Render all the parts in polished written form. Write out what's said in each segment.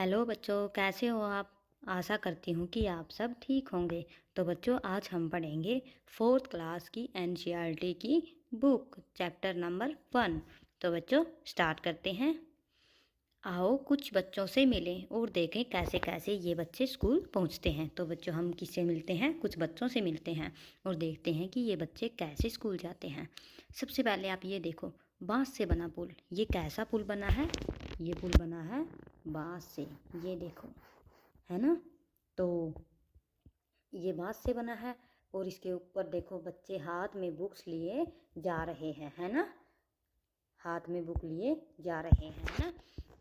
Hello बच्चों, कैसे हो आप? आशा करती हूँ कि आप सब ठीक होंगे। तो बच्चों, आज हम पढ़ेंगे फोर्थ क्लास की एनसीईआरटी की बुक चैप्टर नंबर 1। तो बच्चों, स्टार्ट करते हैं। आओ कुछ बच्चों से मिलें और देखें कैसे कैसे ये बच्चे स्कूल पहुँचते हैं। तो बच्चों, हम किससे मिलते हैं? कुछ बच्चों से मिलते हैं और देखते हैं कि ये बच्चे कैसे स्कूल जाते हैं। सबसे पहले आप ये देखो, बांस से बना पुल। ये कैसा पुल बना है? ये पुल बना है बांस से। ये देखो, है ना? तो ये बांस से बना है और इसके ऊपर देखो, बच्चे हाथ में बुक्स लिए जा रहे हैं, है ना? हाथ में बुक लिए जा रहे हैं, है ना?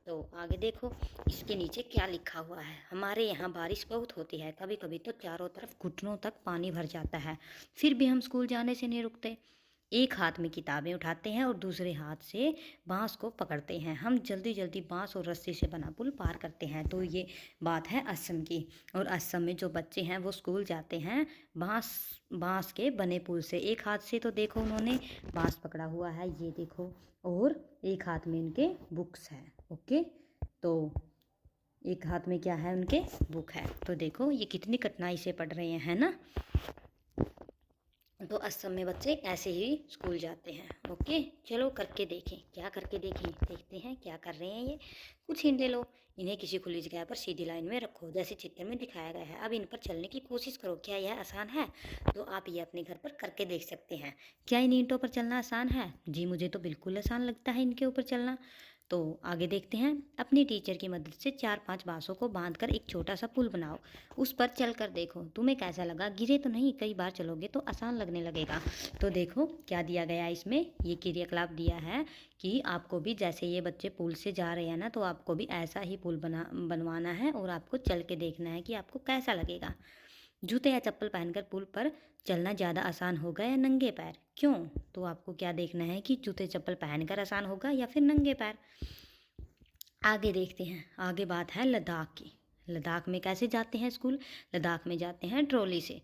तो आगे देखो, इसके नीचे क्या लिखा हुआ है। हमारे यहाँ बारिश बहुत होती है, कभी कभी तो चारों तरफ घुटनों तक पानी भर जाता है, फिर भी हम स्कूल जाने से नहीं रुकते। एक हाथ में किताबें उठाते हैं और दूसरे हाथ से बांस को पकड़ते हैं। हम जल्दी जल्दी बांस और रस्सी से बना पुल पार करते हैं। तो ये बात है असम की। और असम में जो बच्चे हैं वो स्कूल जाते हैं बांस बांस के बने पुल से। एक हाथ से तो देखो उन्होंने बांस पकड़ा हुआ है, ये देखो, और एक हाथ में उनके बुक्स है। ओके, तो एक हाथ में क्या है? उनके बुक है। तो देखो ये कितनी कठिनाई से पढ़ रहे हैं, है ना? तो असम में बच्चे ऐसे ही स्कूल जाते हैं। ओके, चलो करके देखें। क्या करके देखें? देखते हैं क्या कर रहे हैं ये। कुछ हिंट ले लो। इन्हें किसी खुली जगह पर सीधी लाइन में रखो, जैसे चित्र में दिखाया गया है। अब इन पर चलने की कोशिश करो। क्या यह आसान है? तो आप ये अपने घर पर करके देख सकते हैं। क्या इन ईंटों पर चलना आसान है? जी, मुझे तो बिल्कुल आसान लगता है इनके ऊपर चलना। तो आगे देखते हैं। अपनी टीचर की मदद से 4-5 बांसों को बांधकर एक छोटा सा पुल बनाओ। उस पर चलकर देखो, तुम्हें कैसा लगा? गिरे तो नहीं? कई बार चलोगे तो आसान लगने लगेगा। तो देखो क्या दिया गया है इसमें। ये क्रियाकलाप दिया है कि आपको भी, जैसे ये बच्चे पुल से जा रहे हैं ना, तो आपको भी ऐसा ही पुल बनवाना है और आपको चल के देखना है कि आपको कैसा लगेगा। जूते या चप्पल पहनकर पुल पर चलना ज़्यादा आसान होगा या नंगे पैर? क्यों? तो आपको क्या देखना है कि जूते चप्पल पहनकर आसान होगा या फिर नंगे पैर। आगे देखते हैं। आगे बात है लद्दाख की। लद्दाख में कैसे जाते हैं स्कूल? लद्दाख में जाते हैं ट्रॉली से।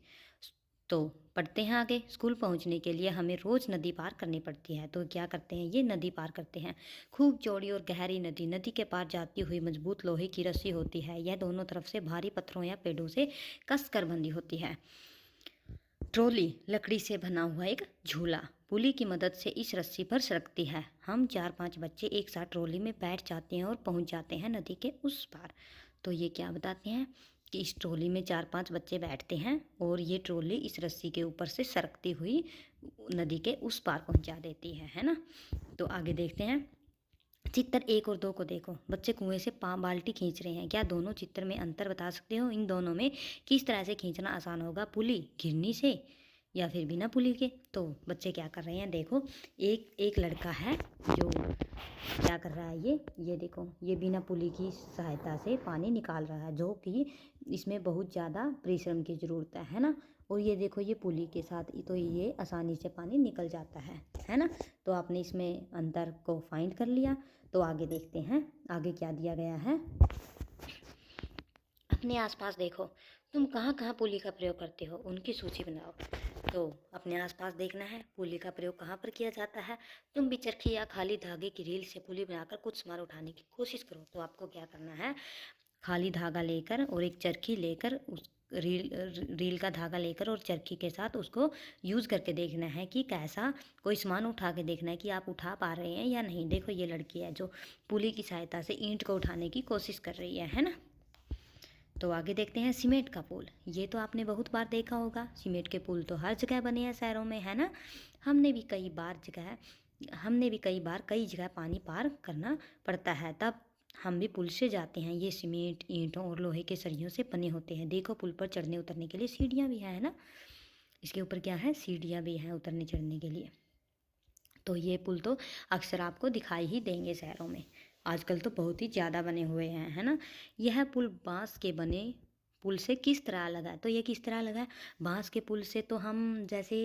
तो पढ़ते हैं आगे। स्कूल पहुंचने के लिए हमें रोज़ नदी पार करनी पड़ती है। तो क्या करते हैं? ये नदी पार करते हैं। खूब चौड़ी और गहरी नदी। नदी के पार जाती हुई मजबूत लोहे की रस्सी होती है। यह दोनों तरफ से भारी पत्थरों या पेड़ों से कस कर बंधी होती है। ट्रॉली लकड़ी से बना हुआ एक झूला। पुली की मदद से इस रस्सी पर सरकती है। हम 4-5 बच्चे एक साथ ट्रॉली में बैठ जाते हैं और पहुंच जाते हैं नदी के उस पार। तो ये क्या बताते हैं कि इस ट्रॉली में 4-5 बच्चे बैठते हैं और ये ट्रॉली इस रस्सी के ऊपर से सरकती हुई नदी के उस पार पहुंचा देती है ना? तो आगे देखते हैं। चित्र 1 और 2 को देखो। बच्चे कुएं से बाल्टी खींच रहे हैं। क्या दोनों चित्र में अंतर बता सकते हो? इन दोनों में किस तरह से खींचना आसान होगा? पुली घिरनी से या फिर बिना पुली के? तो बच्चे क्या कर रहे हैं? देखो, एक एक लड़का है जो क्या कर रहा है, ये देखो, ये बिना पुली की सहायता से पानी निकाल रहा है, जो कि इसमें बहुत ज़्यादा परिश्रम की ज़रूरत है ना? और ये देखो, ये पुली के साथ तो ये आसानी से पानी निकल जाता है ना? तो आपने इसमें अंतर को फाइंड कर लिया। तो आगे देखते हैं। आगे क्या दिया गया है। अपने आसपास देखो, तुम कहाँ कहाँ पुली का प्रयोग करते हो, उनकी सूची बनाओ। तो अपने आसपास देखना है पुली का प्रयोग कहाँ पर किया जाता है। तुम भी चरखी या खाली धागे की रील से पुली बनाकर कुछ सामान उठाने की कोशिश करो। तो आपको क्या करना है? खाली धागा लेकर और एक चरखी लेकर, उस रील का धागा लेकर और चरखी के साथ उसको यूज़ करके देखना है कि कैसा कोई सामान उठा के देखना है कि आप उठा पा रहे हैं या नहीं। देखो, ये लड़की है जो पुली की सहायता से ईंट को उठाने की कोशिश कर रही है ना? तो आगे देखते हैं। सीमेंट का पुल। ये तो आपने बहुत बार देखा होगा। सीमेंट के पुल तो हर जगह बने हैं शहरों में, है ना? हमने भी कई बार कई जगह पानी पार करना पड़ता है, तब हम भी पुल से जाते हैं। ये सीमेंट, ईंटों और लोहे के सरियों से बने होते हैं। देखो, पुल पर चढ़ने उतरने के लिए सीढ़ियाँ भी हैं, है ना? इसके ऊपर क्या है? सीढ़ियाँ भी हैं उतरने चढ़ने के लिए। तो ये पुल तो अक्सर आपको दिखाई ही देंगे शहरों में। आजकल तो बहुत ही ज़्यादा बने हुए हैं, है ना? यह पुल बांस के बने पुल से किस तरह अलग है? तो ये किस तरह अलग है? बांस के पुल से तो हम जैसे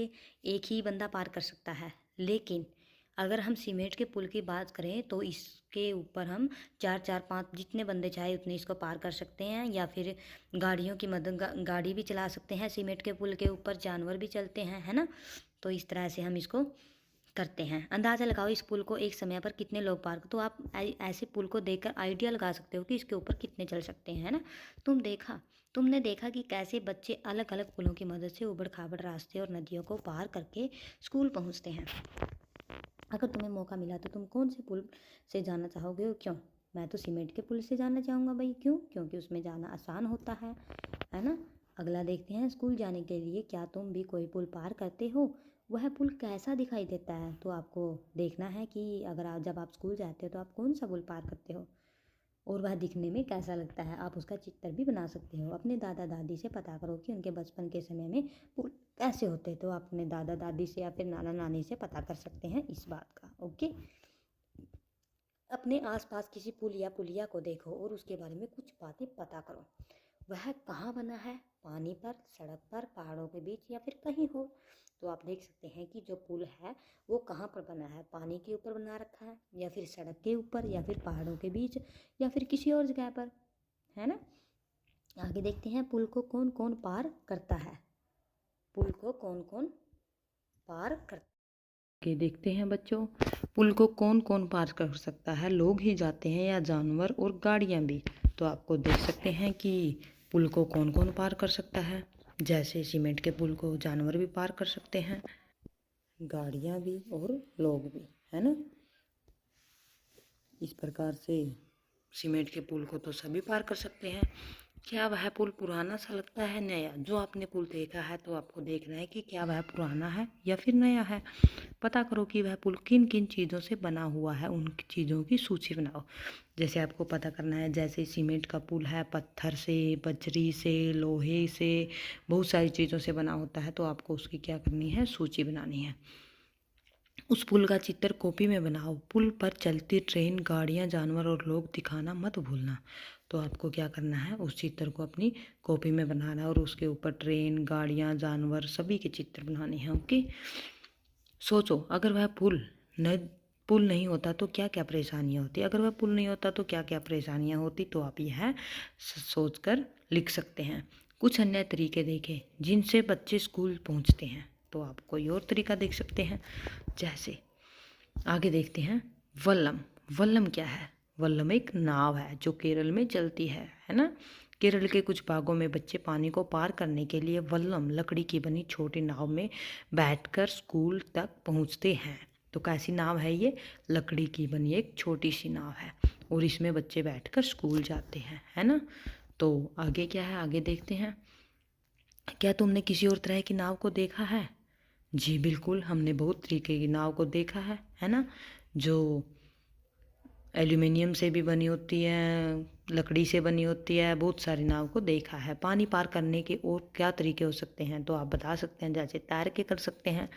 एक ही बंदा पार कर सकता है, लेकिन अगर हम सीमेंट के पुल की बात करें तो इसके ऊपर हम 4-4-5 जितने बंदे चाहे उतने इसको पार कर सकते हैं, या फिर गाड़ियों की मदद गाड़ी भी चला सकते हैं। सीमेंट के पुल के ऊपर जानवर भी चलते हैं, है ना? तो इस तरह से हम इसको करते हैं। अंदाज़ा लगाओ इस पुल को एक समय पर कितने लोग पार, तो आप ऐसे पुल को देखकर आइडिया लगा सकते हो कि इसके ऊपर कितने चल सकते हैं, है ना। तुमने देखा कि कैसे बच्चे अलग अलग पुलों की मदद से उबड़ खाबड़ रास्ते और नदियों को पार करके स्कूल पहुंचते हैं। अगर तुम्हें मौका मिला तो तुम कौन से पुल से जाना चाहोगे और क्यों? मैं तो सीमेंट के पुल से जाना चाहूँगा भाई। क्यों? क्योंकि उसमें जाना आसान होता है ना। अगला देखते हैं, स्कूल जाने के लिए क्या तुम भी कोई पुल पार करते हो? वह पुल कैसा दिखाई देता है? तो आपको देखना है कि अगर आप जब आप स्कूल जाते हो तो आप कौन सा पुल पार करते हो और वह दिखने में कैसा लगता है। आप उसका चित्र भी बना सकते हो। अपने दादा दादी से पता करो कि उनके बचपन के समय में पुल कैसे होते, तो आप अपने दादा दादी से या फिर नाना नानी से पता कर सकते हैं इस बात का। ओके, अपने आसपास किसी पुल या पुलिया को देखो और उसके बारे में कुछ बातें पता करो। वह कहाँ बना है? पानी पर, सड़क पर, पहाड़ों के बीच या फिर कहीं हो। तो आप देख सकते हैं कि जो पुल है वो कहाँ पर बना है। पानी के ऊपर बना रखा है या फिर सड़क के ऊपर या फिर पहाड़ों के बीच या फिर किसी और जगह पर, है ना। आगे देखते हैं, पुल को कौन कौन पार करता है। पुल को कौन कौन पार करता के देखते हैं बच्चों, पुल को कौन कौन पार कर सकता है। लोग ही जाते हैं या जानवर और गाड़ियां भी। तो आपको देख सकते हैं कि पुल को कौन कौन पार कर सकता है। जैसे सीमेंट के पुल को जानवर भी पार कर सकते हैं, गाड़ियां भी और लोग भी, है ना। इस प्रकार से सीमेंट के पुल को तो सभी पार कर सकते हैं। क्या वह पुल पुराना सा लगता है, नया? जो आपने पुल देखा है तो आपको देखना है कि क्या वह पुराना है या फिर नया है। पता करो कि वह पुल किन किन चीज़ों से बना हुआ है, उन चीज़ों की सूची बनाओ। जैसे आपको पता करना है, जैसे सीमेंट का पुल है पत्थर से, बजरी से, लोहे से, बहुत सारी चीज़ों से बना होता है। तो आपको उसकी क्या करनी है, सूची बनानी है। उस पुल का चित्र कॉपी में बनाओ। पुल पर चलती ट्रेन, गाड़ियाँ, जानवर और लोग दिखाना मत भूलना। तो आपको क्या करना है, उस चित्र को अपनी कॉपी में बनाना है और उसके ऊपर ट्रेन, गाड़ियाँ, जानवर सभी के चित्र बनाने हैं। ओके, सोचो अगर वह पुल नहीं होता तो क्या क्या परेशानियाँ होती। अगर वह पुल नहीं होता तो क्या क्या परेशानियाँ होती। तो आप यह सोच कर लिख सकते हैं। कुछ अन्य तरीके देखें जिनसे बच्चे स्कूल पहुँचते हैं। तो आप कोई और तरीका देख सकते हैं। जैसे आगे देखते हैं, वल्लम। वल्लम क्या है? वल्लम एक नाव है जो केरल में चलती है ना। केरल के कुछ भागों में बच्चे पानी को पार करने के लिए वल्लम, लकड़ी की बनी छोटी नाव में बैठकर स्कूल तक पहुंचते हैं। तो कैसी नाव है ये? लकड़ी की बनी एक छोटी सी नाव है और इसमें बच्चे बैठकर स्कूल जाते हैं, है ना। तो आगे क्या है, आगे देखते हैं। क्या तुमने किसी और तरह की नाव को देखा है? जी बिल्कुल, हमने बहुत तरीके की नाव को देखा है ना। जो एल्यूमिनियम से भी बनी होती है, लकड़ी से बनी होती है, बहुत सारी नाव को देखा है। पानी पार करने के और क्या तरीके हो सकते हैं? तो आप बता सकते हैं, जैसे तैर के कर सकते हैं।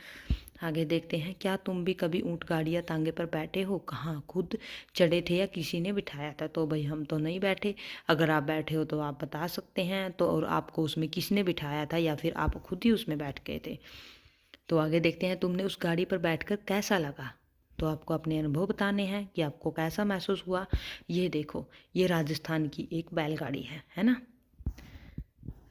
आगे देखते हैं, क्या तुम भी कभी ऊँट, गाड़ी या तांगे पर बैठे हो? कहाँ, खुद चढ़े थे या किसी ने बिठाया था? तो भाई हम तो नहीं बैठे। अगर आप बैठे हो तो आप बता सकते हैं। तो और आपको उसमें किसने बिठाया था या फिर आप खुद ही उसमें बैठ गए थे? तो आगे देखते हैं, तुमने उस गाड़ी पर बैठकर कैसा लगा? तो आपको अपने अनुभव बताने हैं कि आपको कैसा महसूस हुआ। ये देखो, ये राजस्थान की एक बैलगाड़ी है ना।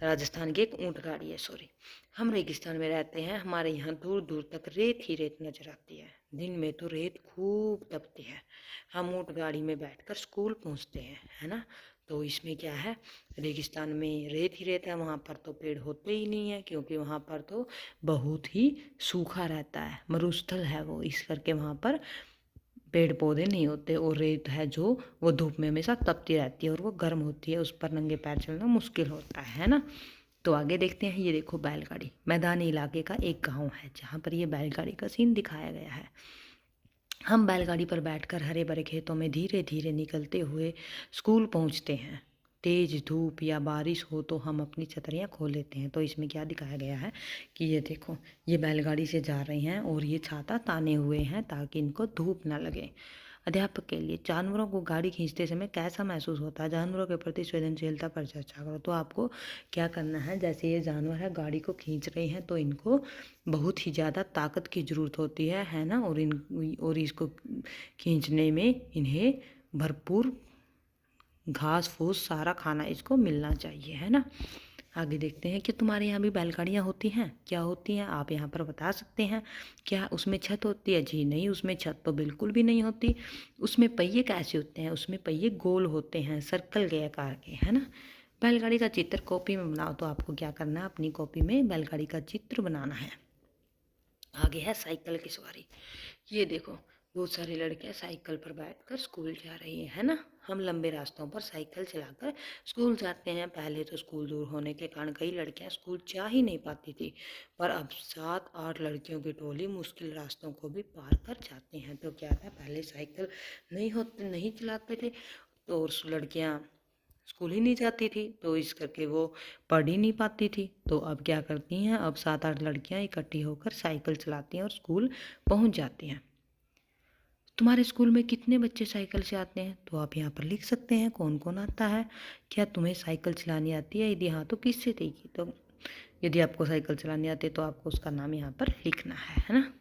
राजस्थान की एक ऊंट गाड़ी है, सॉरी। हम रेगिस्तान में रहते हैं, हमारे यहाँ दूर दूर तक रेत ही रेत नजर आती है। दिन में तो रेत खूब तपती है। हम ऊंट गाड़ी में बैठकर स्कूल पहुँचते हैं, है ना। तो इसमें क्या है, रेगिस्तान में रेत ही रेत है, वहाँ पर तो पेड़ होते ही नहीं है क्योंकि वहाँ पर तो बहुत ही सूखा रहता है, मरुस्थल है वो, इस करके वहाँ पर पेड़ पौधे नहीं होते। और रेत है जो वो धूप में हमेशा तपती रहती है और वो गर्म होती है, उस पर नंगे पैर चलना मुश्किल होता है ना। तो आगे देखते हैं, ये देखो बैलगाड़ी। मैदानी इलाके का एक गांव है जहाँ पर ये बैलगाड़ी का सीन दिखाया गया है। हम बैलगाड़ी पर बैठकर हरे भरे खेतों में धीरे धीरे निकलते हुए स्कूल पहुँचते हैं। तेज धूप या बारिश हो तो हम अपनी छतरियाँ खोल लेते हैं। तो इसमें क्या दिखाया गया है कि ये देखो, ये बैलगाड़ी से जा रही हैं और ये छाता ताने हुए हैं ताकि इनको धूप ना लगे। अध्यापक के लिए, जानवरों को गाड़ी खींचते समय कैसा महसूस होता है? जानवरों के प्रति संवेदनशीलता पर चर्चा करो। तो आपको क्या करना है, जैसे ये जानवर है गाड़ी को खींच रहे हैं तो इनको बहुत ही ज़्यादा ताकत की ज़रूरत होती है ना। और इसको खींचने में इन्हें भरपूर घास फूस सारा खाना इसको मिलना चाहिए, है ना। आगे देखते हैं कि तुम्हारे यहाँ भी बैलगाड़ियाँ होती हैं, क्या होती हैं आप यहाँ पर बता सकते हैं। क्या उसमें छत होती है? जी नहीं, उसमें छत तो बिल्कुल भी नहीं होती। उसमें पहिए कैसे होते हैं? उसमें पहिए गोल होते हैं, सर्कल के आकार के, है ना। बैलगाड़ी का चित्र कॉपी में बनाओ, तो आपको क्या करना है, अपनी कॉपी में बैलगाड़ी का चित्र बनाना है। आगे है साइकिल की सवारी। ये देखो, बहुत सारी लड़कियां साइकिल पर बैठकर स्कूल जा रही हैं, है ना। हम लंबे रास्तों पर साइकिल चलाकर स्कूल जाते हैं। पहले तो स्कूल दूर होने के कारण कई लड़कियां स्कूल जा ही नहीं पाती थी, पर अब 7-8 लड़कियों की टोली मुश्किल रास्तों को भी पार कर जाते हैं। तो क्या था, पहले साइकिल नहीं चलाते थे, तो लड़कियां स्कूल ही नहीं जाती थी, तो इस करके वो पढ़ ही नहीं पाती थी। तो अब क्या करती हैं, अब 7-8 लड़कियां इकट्ठी होकर साइकिल चलाती हैं और स्कूल पहुंच जाती हैं। तुम्हारे स्कूल में कितने बच्चे साइकिल से आते हैं? तो आप यहाँ पर लिख सकते हैं कौन कौन आता है। क्या तुम्हें साइकिल चलानी आती है? यदि हाँ तो किससे देगी। तो यदि आपको साइकिल चलानी आती है तो आपको उसका नाम यहाँ पर लिखना है ना।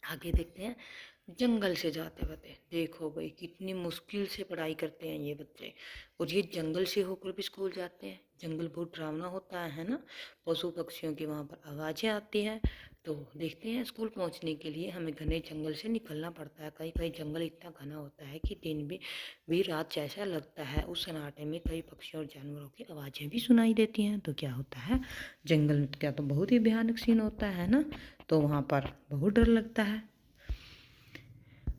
आगे देखते हैं, जंगल से जाते बच्चे। देखो भाई, कितनी मुश्किल से पढ़ाई करते हैं ये बच्चे, और ये जंगल से होकर भी स्कूल जाते हैं। जंगल बहुत डरावना होता है ना। पशु पक्षियों की वहाँ पर आवाज़ें आती हैं। तो देखते हैं, स्कूल पहुँचने के लिए हमें घने जंगल से निकलना पड़ता है। कई कई जंगल इतना घना होता है कि दिन भी रात जैसा लगता है। उस सन्नाटे में कई पक्षियों और जानवरों की आवाज़ें भी सुनाई देती हैं। तो क्या होता है, जंगल में क्या तो बहुत ही भयानक सीन होता है ना, तो वहाँ पर बहुत डर लगता है।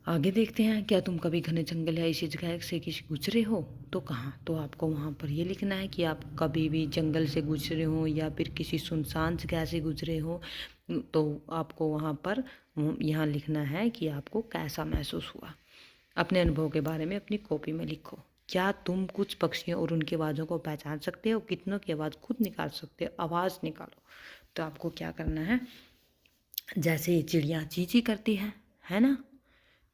आगे देखते हैं, क्या तुम कभी घने जंगल या इसी जगह से किसी गुजरे हो? तो कहाँ। तो आपको वहाँ पर ये लिखना है कि आप कभी भी जंगल से गुजरे हो या फिर किसी सुनसान जगह से गुजरे हो। तो आपको वहाँ पर यहाँ लिखना है कि आपको कैसा महसूस हुआ। अपने अनुभव के बारे में अपनी कॉपी में लिखो। क्या तुम कुछ पक्षियों और उनकी आवाज़ों को पहचान सकते हो? कितनों की आवाज़ खुद निकाल सकते हो? आवाज़ निकालो। तो आपको क्या करना है, जैसे ये चिड़िया चींची करती है ना,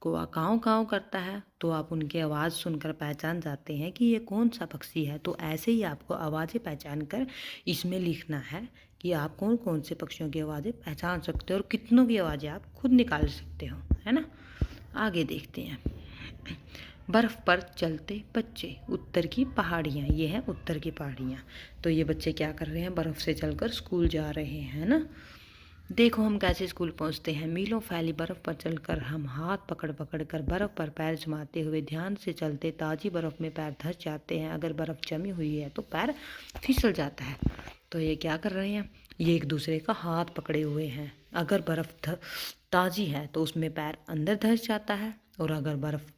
कौवा काँव काँव करता है, तो आप उनकी आवाज़ सुनकर पहचान जाते हैं कि ये कौन सा पक्षी है। तो ऐसे ही आपको आवाज़ें पहचान कर इसमें लिखना है कि आप कौन कौन से पक्षियों की आवाज़ें पहचान सकते हो और कितनों की आवाज़ें आप खुद निकाल सकते हो, है ना। आगे देखते हैं, बर्फ़ पर चलते बच्चे, उत्तर की पहाड़ियाँ। ये है उत्तर की पहाड़ियाँ। तो ये बच्चे क्या कर रहे हैं, बर्फ़ से चलकर स्कूल जा रहे हैं ना। देखो हम कैसे स्कूल पहुंचते हैं। मीलों फैली बर्फ़ पर चलकर हम हाथ पकड़ पकड़ कर बर्फ़ पर पैर जमाते हुए ध्यान से चलते ताज़ी बर्फ़ में पैर धंस जाते हैं। अगर बर्फ़ जमी हुई है तो पैर फिसल जाता है। तो ये क्या कर रहे हैं, ये एक दूसरे का हाथ पकड़े हुए हैं। अगर बर्फ़ ताज़ी है तो उसमें पैर अंदर धंस जाता है, और अगर बर्फ़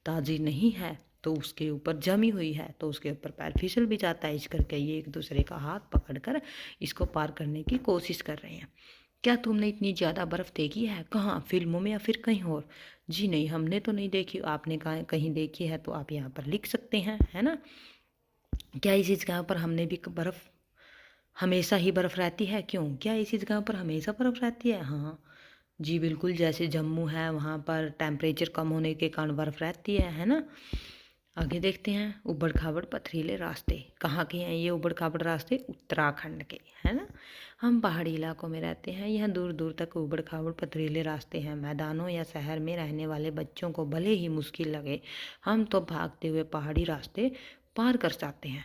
ताज़ी नहीं है तो उसके ऊपर जमी हुई है तो उसके ऊपर पैर फिसल भी जाता है। इस करके ये एक दूसरे का हाथ पकड़कर इसको पार करने की कोशिश कर रहे हैं। क्या तुमने इतनी ज़्यादा बर्फ़ देखी है? कहाँ, फिल्मों में या फिर कहीं और? जी नहीं, हमने तो नहीं देखी। आपने कहीं देखी है तो आप यहाँ पर लिख सकते हैं, है ना। क्या इसी जगह पर हमने भी बर्फ़ हमेशा ही बर्फ़ रहती है? क्यों, क्या इसी जगह पर हमेशा बर्फ़ रहती है? हाँ जी बिल्कुल, जैसे जम्मू है वहाँ पर टेम्परेचर कम होने के कारण बर्फ़ रहती है ना। आगे देखते हैं, उबड़ खाबड़ पथरीले रास्ते। कहाँ के हैं ये उबड़ खाबड़ रास्ते? उत्तराखंड के, है ना। हम पहाड़ी इलाकों में रहते हैं, यहाँ दूर दूर तक उबड़ खाबड़ पथरीले रास्ते हैं। मैदानों या शहर में रहने वाले बच्चों को भले ही मुश्किल लगे, हम तो भागते हुए पहाड़ी रास्ते पार कर जाते हैं।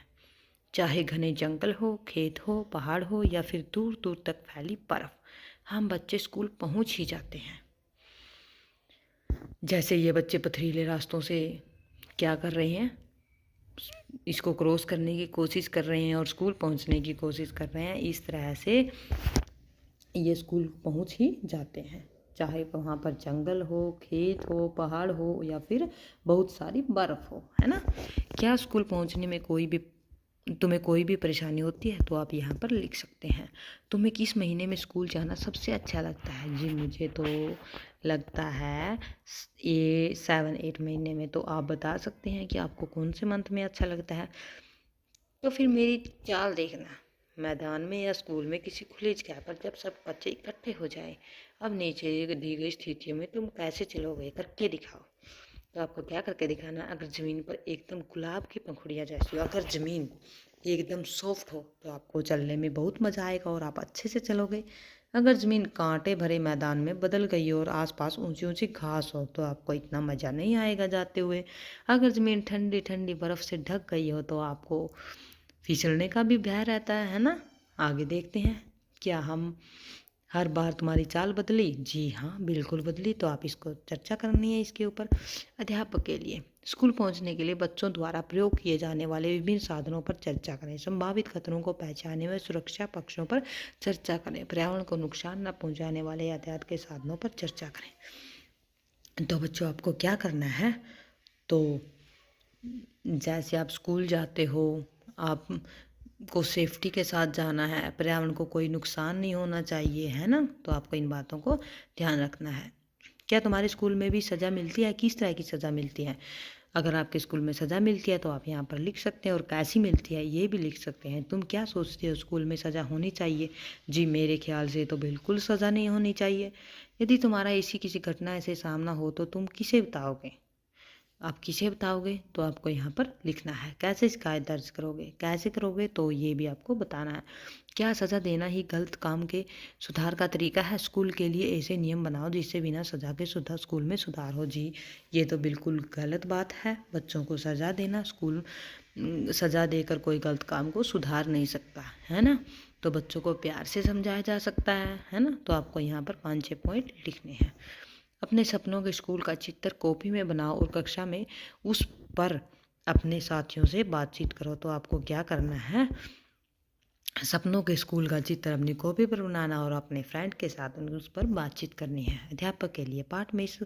चाहे घने जंगल हो, खेत हो, पहाड़ हो या फिर दूर दूर तक फैली बर्फ, हम बच्चे स्कूल पहुंच ही जाते हैं। जैसे ये बच्चे पथरीले रास्तों से क्या कर रहे हैं, इसको क्रॉस करने की कोशिश कर रहे हैं और स्कूल पहुंचने की कोशिश कर रहे हैं। इस तरह से ये स्कूल पहुंच ही जाते हैं, चाहे वहाँ पर जंगल हो, खेत हो, पहाड़ हो या फिर बहुत सारी बर्फ़ हो, है ना। क्या स्कूल पहुंचने में तुम्हें कोई भी परेशानी होती है? तो आप यहाँ पर लिख सकते हैं। तुम्हें किस महीने में स्कूल जाना सबसे अच्छा लगता है? जी मुझे तो लगता है ये 7-8 महीने में। तो आप बता सकते हैं कि आपको कौन से मंथ में अच्छा लगता है। तो फिर मेरी चाल देखना, मैदान में या स्कूल में किसी खुली जगह पर जब सब बच्चे इकट्ठे हो जाएं। अब नीचे दी गई स्थितियों में तुम कैसे चलोगे, करके दिखाओ। तो आपको क्या करके दिखाना है, अगर ज़मीन पर एकदम गुलाब की पंखुड़ियाँ जैसी हो, अगर ज़मीन एकदम सॉफ्ट हो तो आपको चलने में बहुत मज़ा आएगा और आप अच्छे से चलोगे। अगर ज़मीन कांटे भरे मैदान में बदल गई हो और आसपास ऊंची ऊंची घास हो तो आपको इतना मज़ा नहीं आएगा जाते हुए। अगर ज़मीन ठंडी ठंडी बर्फ़ से ढक गई हो तो आपको फिसलने का भी भय रहता है ना। आगे देखते हैं, क्या हम हर बार तुम्हारी चाल बदली? जी हाँ, बिल्कुल बदली। तो आप इसको चर्चा करनी है इसके ऊपर। अध्यापक के लिए, स्कूल पहुंचने के लिए बच्चों द्वारा प्रयोग किए जाने वाले विभिन्न साधनों पर चर्चा करें। संभावित खतरों को पहचानने व सुरक्षा पक्षों पर चर्चा करें। पर्यावरण को नुकसान न पहुंचाने वाले यातायात के साधनों पर चर्चा करें। तो बच्चों आपको क्या करना है, तो जैसे आप स्कूल जाते हो, आप को सेफ्टी के साथ जाना है, पर्यावरण को कोई नुकसान नहीं होना चाहिए, है ना। तो आपको इन बातों को ध्यान रखना है। क्या तुम्हारे स्कूल में भी सज़ा मिलती है? किस तरह की सज़ा मिलती है? अगर आपके स्कूल में सज़ा मिलती है तो आप यहाँ पर लिख सकते हैं, और कैसी मिलती है ये भी लिख सकते हैं। तुम क्या सोचते हो, स्कूल में सज़ा होनी चाहिए? जी मेरे ख्याल से तो बिल्कुल सज़ा नहीं होनी चाहिए। यदि तुम्हारा ऐसी किसी घटना से सामना हो तो तुम किसे बताओगे? आप किसे बताओगे? तो आपको यहाँ पर लिखना है। कैसे शिकायत दर्ज करोगे, कैसे करोगे, तो ये भी आपको बताना है। क्या सज़ा देना ही गलत काम के सुधार का तरीका है? स्कूल के लिए ऐसे नियम बनाओ जिससे बिना सज़ा के स्कूल में सुधार हो। जी ये तो बिल्कुल गलत बात है। बच्चों को सज़ा देना, सज़ा देकर कोई गलत काम को सुधार नहीं सकता, है ना। तो बच्चों को प्यार से समझाया जा सकता है ना। तो आपको यहाँ पर 5-6 पॉइंट लिखने हैं। अपने सपनों के स्कूल का चित्र कॉपी में बनाओ और कक्षा में उस पर अपने साथियों से बातचीत करो। तो आपको क्या करना है, सपनों के स्कूल का चित्र अपनी कॉपी पर बनाना और अपने फ्रेंड के साथ उस पर बातचीत करनी है। अध्यापक के लिए, पाठ में इस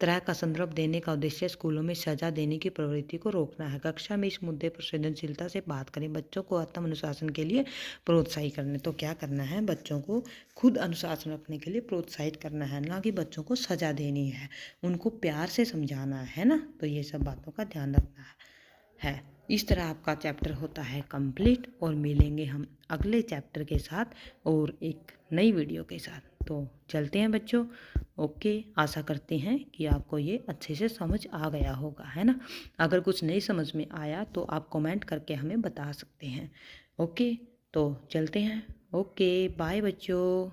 तरह का संदर्भ देने का उद्देश्य स्कूलों में सजा देने की प्रवृत्ति को रोकना है। कक्षा में इस मुद्दे पर संवेदनशीलता से बात करें। बच्चों को आत्म अनुशासन के लिए प्रोत्साहित करने। तो क्या करना है, बच्चों को खुद अनुशासन रखने के लिए प्रोत्साहित करना है, ना कि बच्चों को सजा देनी है। उनको प्यार से समझाना है ना। तो ये सब बातों का ध्यान रखना है। इस तरह आपका चैप्टर होता है कंप्लीट, और मिलेंगे हम अगले चैप्टर के साथ और एक नई वीडियो के साथ। तो चलते हैं बच्चों। ओके, आशा करते हैं कि आपको ये अच्छे से समझ आ गया होगा, है ना। अगर कुछ नहीं समझ में आया तो आप कमेंट करके हमें बता सकते हैं। ओके, तो चलते हैं। ओके बाय बच्चों।